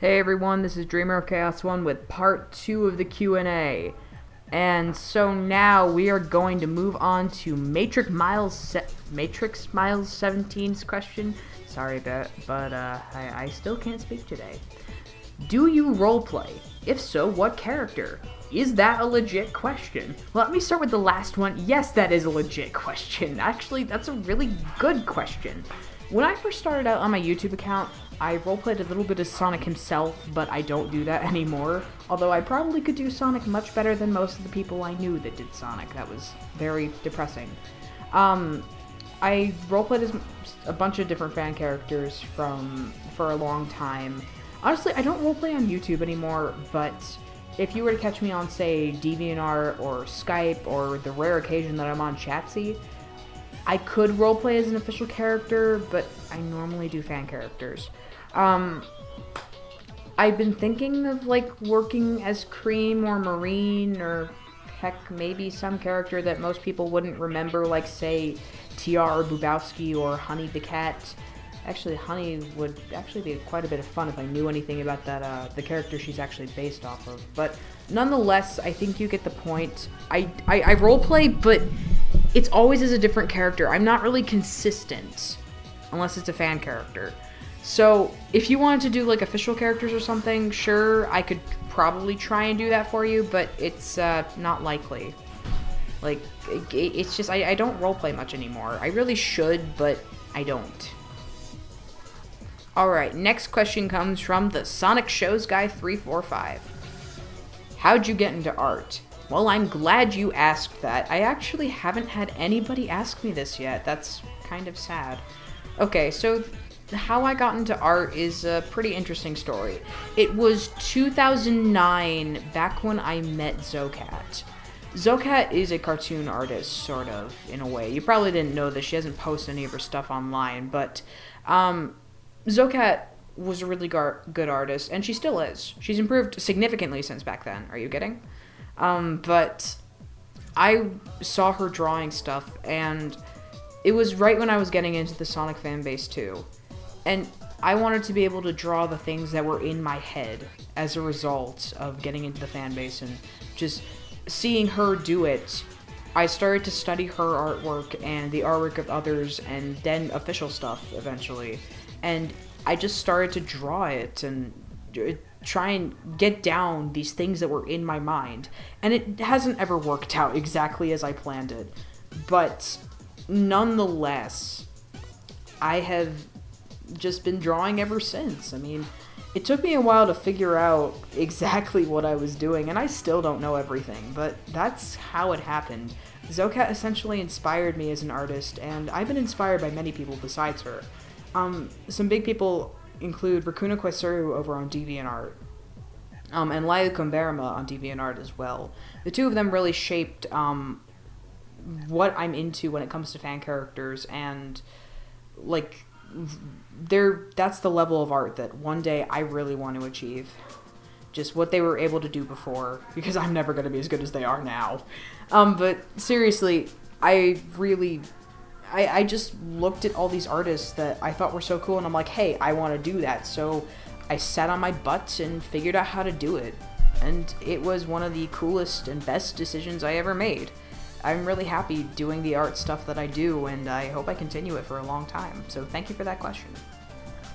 Hey everyone, this is Dreamer of Chaos 1 with part 2 of the Q&A. And so now we are going to move on to Matrix Miles 17's question. Sorry about but I still can't speak today. Do you roleplay? If so, what character? Is that a legit question? Well, let me start with the last one. Yes, that is a legit question. Actually, that's a really good question. When I first started out on my YouTube account, I roleplayed a little bit as Sonic himself, but I don't do that anymore. Although I probably could do Sonic much better than most of the people I knew that did Sonic. That was very depressing. I roleplayed as a bunch of different fan characters for a long time. Honestly, I don't roleplay on YouTube anymore, but if you were to catch me on, say, DeviantArt or Skype or the rare occasion that I'm on Chatsy, I could roleplay as an official character, but I normally do fan characters. I've been thinking of, working as Cream or Marine or, heck, maybe some character that most people wouldn't remember, like, say, TR Bubowski or Honey the Cat. Actually, Honey would actually be quite a bit of fun if I knew anything about that, the character she's actually based off of. But nonetheless, I think you get the point. I roleplay, but it's always as a different character. I'm not really consistent, unless it's a fan character. So, if you wanted to do, official characters or something, sure, I could probably try and do that for you, but it's, not likely. It's just, I don't roleplay much anymore. I really should, but I don't. Alright, next question comes from the Sonic Shows Guy 345. How'd you get into art? Well, I'm glad you asked that. I actually haven't had anybody ask me this yet. That's kind of sad. Okay, so how I got into art is a pretty interesting story. It was 2009, back when I met Zocat. Zocat is a cartoon artist, sort of, in a way. You probably didn't know this. She hasn't posted any of her stuff online, but Zocat was a really good artist, and she still is. She's improved significantly since back then. Are you kidding? But I saw her drawing stuff, and it was right when I was getting into the Sonic fan base too. And I wanted to be able to draw the things that were in my head as a result of getting into the fan base, and just seeing her do it, I started to study her artwork and the artwork of others, and then official stuff eventually. And I just started to draw it and try and get down these things that were in my mind. And it hasn't ever worked out exactly as I planned it. But nonetheless, I have just been drawing ever since. I mean, it took me a while to figure out exactly what I was doing, and I still don't know everything, but that's how it happened. Zocat essentially inspired me as an artist, and I've been inspired by many people besides her. Some big people include Rakuna Kwesuru over on DeviantArt, and Laia Kumberma on DeviantArt as well. The two of them really shaped what I'm into when it comes to fan characters, and that's the level of art that one day I really want to achieve. Just what they were able to do before, because I'm never going to be as good as they are now. But seriously, I just looked at all these artists that I thought were so cool, and I'm like, hey, I want to do that. So I sat on my butt and figured out how to do it. And it was one of the coolest and best decisions I ever made. I'm really happy doing the art stuff that I do, and I hope I continue it for a long time. So thank you for that question.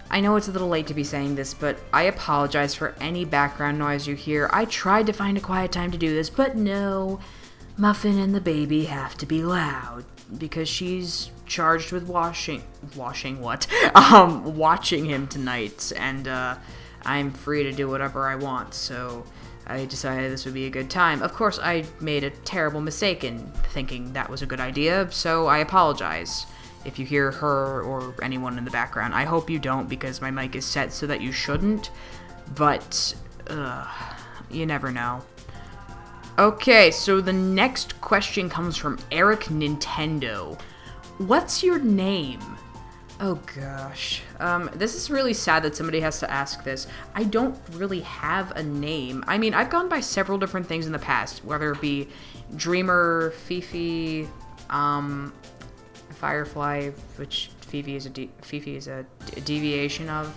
I know it's a little late to be saying this, but I apologize for any background noise you hear. I tried to find a quiet time to do this, but no. Muffin and the baby have to be loud, because she's charged with watching him tonight, and I'm free to do whatever I want, so I decided this would be a good time. Of course, I made a terrible mistake in thinking that was a good idea, so I apologize if you hear her or anyone in the background. I hope you don't, because my mic is set so that you shouldn't, but you never know. Okay, so the next question comes from Eric Nintendo. What's your name? Oh gosh. This is really sad that somebody has to ask this. I don't really have a name. I mean, I've gone by several different things in the past, whether it be Dreamer, Fifi, Firefly, which Fifi is a deviation of.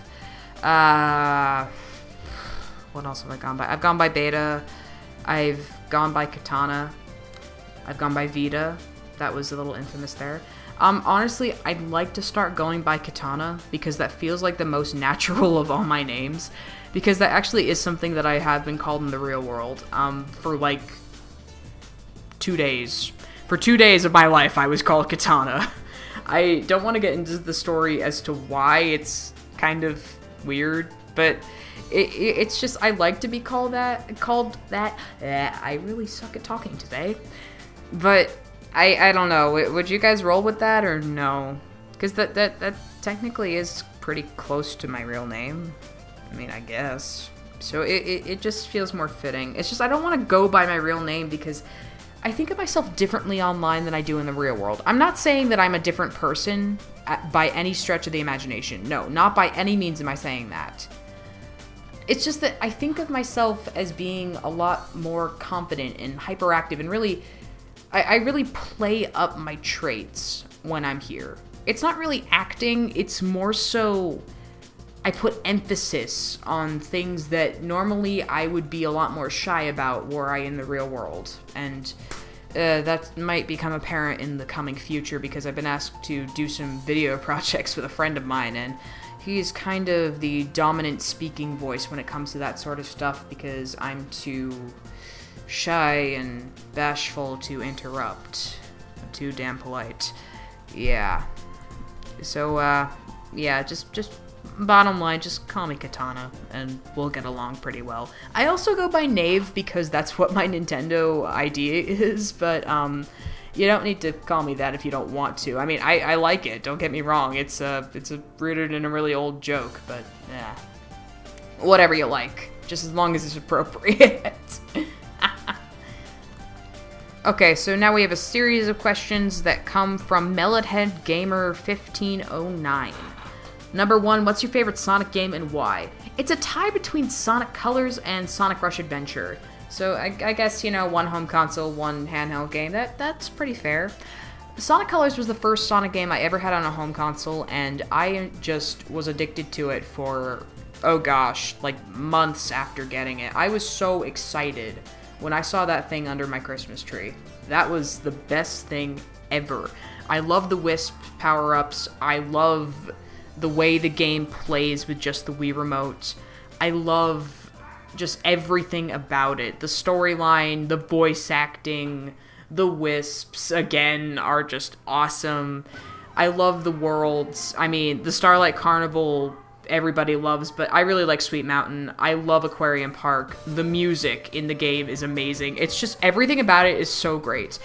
What else have I gone by? I've gone by Beta. I've gone by Katana. I've gone by Vita. That was a little infamous there. Honestly, I'd like to start going by Katana because that feels like the most natural of all my names. Because that actually is something that I have been called in the real world. For like 2 days. For 2 days of my life, I was called Katana. I don't want to get into the story as to why it's kind of weird, but it's just I like to be called that. I really suck at talking today. But I don't know. Would you guys roll with that or no? Because that technically is pretty close to my real name. I mean, I guess. So it just feels more fitting. It's just I don't want to go by my real name because I think of myself differently online than I do in the real world. I'm not saying that I'm a different person by any stretch of the imagination. No, not by any means am I saying that. It's just that I think of myself as being a lot more confident and hyperactive and really... I really play up my traits when I'm here. It's not really acting, it's more so I put emphasis on things that normally I would be a lot more shy about were I in the real world. And that might become apparent in the coming future because I've been asked to do some video projects with a friend of mine, and he's kind of the dominant speaking voice when it comes to that sort of stuff because I'm too shy and bashful to interrupt. I'm too damn polite. Yeah. So, yeah, just bottom line, just call me Katana, and we'll get along pretty well. I also go by Knave because that's what my Nintendo ID is, but, you don't need to call me that if you don't want to. I mean, I like it, don't get me wrong. It's rooted in a really old joke, but, yeah. Whatever you like, just as long as it's appropriate. Okay, so now we have a series of questions that come from Melodhead Gamer 1509. Number 1, what's your favorite Sonic game and why? It's a tie between Sonic Colors and Sonic Rush Adventure. So I guess, you know, one home console, one handheld game. That's pretty fair. Sonic Colors was the first Sonic game I ever had on a home console, and I just was addicted to it for, oh gosh, like months after getting it. I was so excited when I saw that thing under my Christmas tree. That was the best thing ever. I love the Wisp power-ups. I love the way the game plays with just the Wii Remote. I love just everything about it. The storyline, the voice acting, the Wisps, again, are just awesome. I love the worlds. I mean, the Starlight Carnival everybody loves, but I really like Sweet Mountain. I love Aquarium Park. The music in the game is amazing. It's just, everything about it is so great.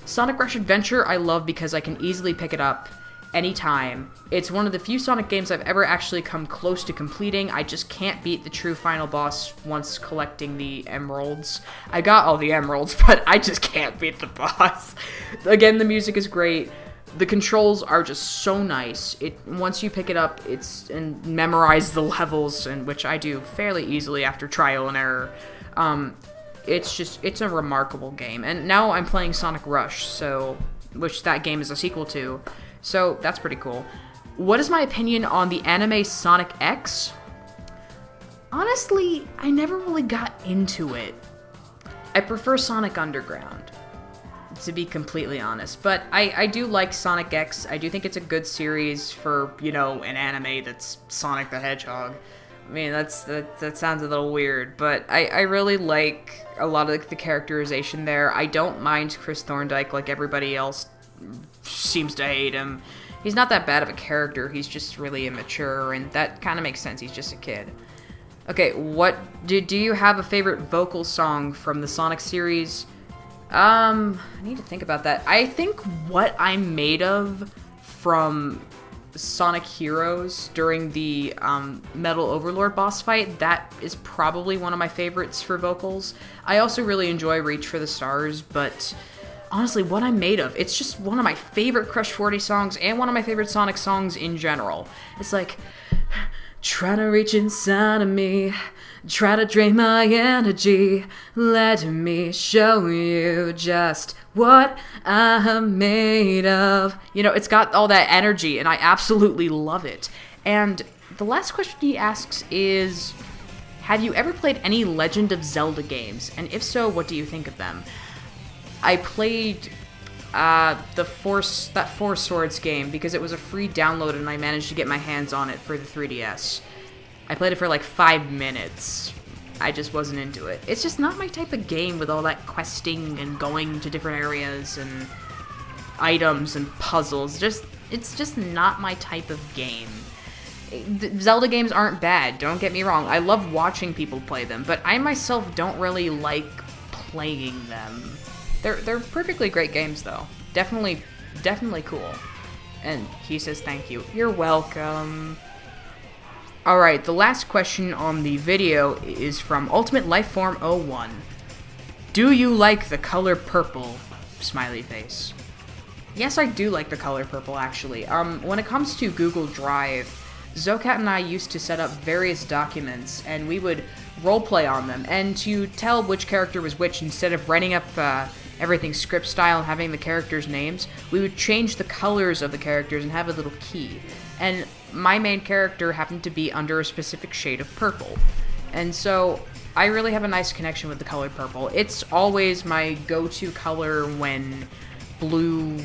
Sonic Rush Adventure I love because I can easily pick it up anytime. It's one of the few Sonic games I've ever actually come close to completing. I just can't beat the true final boss once collecting the emeralds. I got all the emeralds, but I just can't beat the boss. Again, the music is great. The controls are just so nice. Once you pick it up, and memorize the levels, and which I do fairly easily after trial and error. It's a remarkable game. And now I'm playing Sonic Rush, which that game is a sequel to. So that's pretty cool. What is my opinion on the anime Sonic X? Honestly, I never really got into it. I prefer Sonic Underground, to be completely honest. But I do like Sonic X. I do think it's a good series for, you know, an anime that's Sonic the Hedgehog. I mean, that sounds a little weird, but I really like a lot of the characterization there. I don't mind Chris Thorndike like everybody else seems to hate him. He's not that bad of a character. He's just really immature, and that kind of makes sense. He's just a kid. Okay, what do you have a favorite vocal song from the Sonic series? I need to think about that. I think What I'm Made Of from Sonic Heroes during the Metal Overlord boss fight, that is probably one of my favorites for vocals. I also really enjoy Reach for the Stars, but honestly, What I'm Made Of, it's just one of my favorite Crush 40 songs and one of my favorite Sonic songs in general. It's like, try to reach inside of me, try to drain my energy, let me show you just what I'm made of. You know, it's got all that energy, and I absolutely love it. And the last question he asks is, Have you ever played any Legend of Zelda games? And if so, what do you think of them? I played that Four Swords game because it was a free download and I managed to get my hands on it for the 3DS. I played it for like 5 minutes. I just wasn't into it. It's just not my type of game with all that questing and going to different areas and items and puzzles. It's just not my type of game. Zelda games aren't bad, don't get me wrong. I love watching people play them, but I myself don't really like playing them. They're perfectly great games though. Definitely cool. And he says thank you. You're welcome. Alright, the last question on the video is from Ultimate Lifeform 01. Do you like the color purple? Smiley face. Yes, I do like the color purple, actually. When it comes to Google Drive, Zocat and I used to set up various documents, and we would roleplay on them, and to tell which character was which, instead of writing up everything script style and having the characters' names, we would change the colors of the characters and have a little key. And my main character happened to be under a specific shade of purple. And so I really have a nice connection with the color purple. It's always my go-to color when blue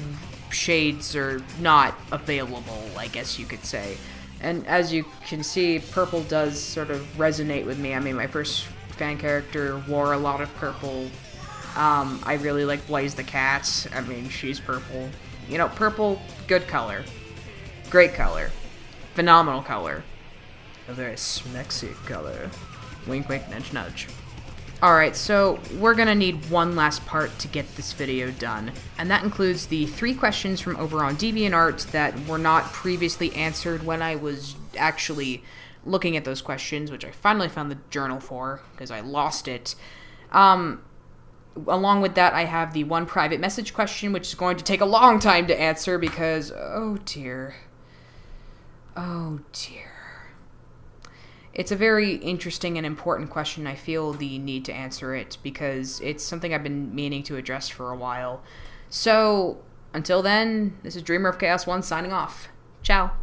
shades are not available, I guess you could say. And as you can see, purple does sort of resonate with me. I mean, my first fan character wore a lot of purple. I really like Blaze the Cat. I mean, she's purple. You know, purple, good color. Great color. Phenomenal color. A very smexy color. Wink, wink, nudge, nudge. Alright, so we're gonna need one last part to get this video done, and that includes the 3 questions from over on DeviantArt that were not previously answered when I was actually looking at those questions, which I finally found the journal for, because I lost it. Along with that, I have the 1 private message question, which is going to take a long time to answer because, oh dear. Oh dear. It's a very interesting and important question. I feel the need to answer it because it's something I've been meaning to address for a while. So, until then, this is Dreamer of Chaos 1 signing off. Ciao.